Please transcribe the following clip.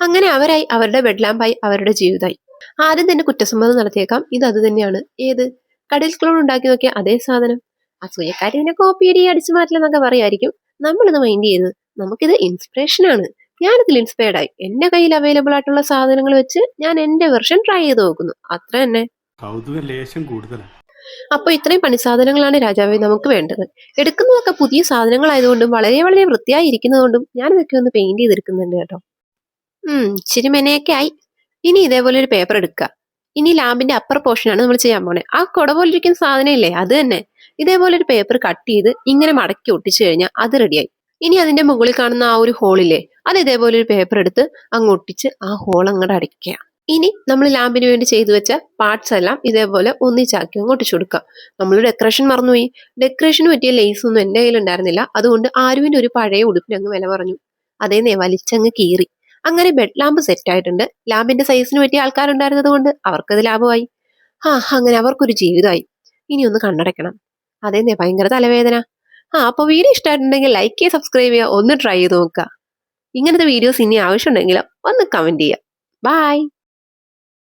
അങ്ങനെ അവരായി, അവരുടെ ബെഡ് ലാമ്പായി, അവരുടെ ജീവിതമായി. ആദ്യം തന്നെ കുറ്റസമ്മതം നടത്തിയേക്കാം, ഇത് അത് തന്നെയാണ്. ഏത് കടൽ ക്ലോൺ ഉണ്ടാക്കി നോക്കിയ അതേ സാധനം. അസൂയക്കാരി ഇതിനെ കോപ്പിയടി അടിച്ചു മാറ്റില്ലെന്നൊക്കെ പറയായിരിക്കും. നമ്മളിത് മൈൻഡ് ചെയ്ത്, നമുക്കിത് ഇൻസ്പിറേഷൻ ആണ്. ഞാനിതിൽ ഇൻസ്പയർഡ് ആയി. എന്റെ കയ്യിൽ അവൈലബിൾ ആയിട്ടുള്ള സാധനങ്ങൾ വെച്ച് ഞാൻ എന്റെ വെർഷൻ ട്രൈ ചെയ്ത് നോക്കുന്നു, അത്ര തന്നെ. അപ്പൊ ഇത്രയും പണിസാധനങ്ങളാണ് രാജാവേ നമുക്ക് വേണ്ടത്. എടുക്കുന്നതൊക്കെ പുതിയ സാധനങ്ങളായതുകൊണ്ടും വളരെ വളരെ വൃത്തിയായി ഇരിക്കുന്നതുകൊണ്ടും ഞാൻ ഇതൊക്കെ ഒന്ന് പെയിന്റ് ചെയ്തെടുക്കുന്നുണ്ട് കേട്ടോ. ഇച്ചിരി മെനയൊക്കെ ആയി. ഇനി ഇതേപോലെ ഒരു പേപ്പർ എടുക്കുക. ഇനി ലാമ്പിന്റെ അപ്പർ പോർഷനാണ് നമ്മൾ ചെയ്യാൻ പോണേ. ആ കുട പോലെ ഇരിക്കുന്ന സാധനം ഇല്ലേ, അത് തന്നെ. ഇതേപോലെ ഒരു പേപ്പർ കട്ട് ചെയ്ത് ഇങ്ങനെ മടക്കി ഒട്ടിച്ചു കഴിഞ്ഞാൽ അത് റെഡിയായി. ഇനി അതിന്റെ മുകളിൽ കാണുന്ന ആ ഒരു ഹോളില്ലേ, അത് ഇതേപോലെ ഒരു പേപ്പർ എടുത്ത് അങ്ങ് ഒട്ടിച്ച് ആ ഹോൾ അങ്ങോട്ട് അടയ്ക്കുക. ഇനി നമ്മൾ ലാമ്പിന് വേണ്ടി ചെയ്തു വെച്ച പാർട്സ് എല്ലാം ഇതേപോലെ ഒന്നിച്ചാക്കി അങ്ങ് ഒട്ടിച്ചു കൊടുക്കുക. നമ്മൾ ഡെക്കറേഷൻ മറന്നുപോയി. ഡെക്കറേഷന് പറ്റിയ ലേസ് ഒന്നും എന്റെ കയ്യിൽ ഉണ്ടായിരുന്നില്ല. അതുകൊണ്ട് ആരുവിന്റെ ഒരു പഴയ ഉടുപ്പിന് അങ്ങ് വില പറഞ്ഞു. അതേന്നെ വലിച്ചങ്ങ് കീറി. അങ്ങനെ ബെഡ് ലാമ്പ് സെറ്റ് ആയിട്ടുണ്ട്. ലാമ്പിന്റെ സൈസിന് പറ്റിയ ആൾക്കാരുണ്ടായിരുന്നത് കൊണ്ട് അവർക്കത് ലാഭമായി. അങ്ങനെ അവർക്കൊരു ജീവിതമായി. ഇനി ഒന്ന് കണ്ണടയ്ക്കണം. അതേന്നെ ഭയങ്കര തലവേദന. അപ്പൊ വീഡിയോ ഇഷ്ടമായിട്ടുണ്ടെങ്കിൽ ലൈക്ക് ചെയ്യുക, സബ്സ്ക്രൈബ് ചെയ്യുക, ഒന്ന് ട്രൈ ചെയ്ത് നോക്കുക. ഇങ്ങനത്തെ വീഡിയോസ് ഇനി ആവശ്യമുണ്ടെങ്കിൽ ഒന്ന് കമന്റ് ചെയ്യുക. ബൈ.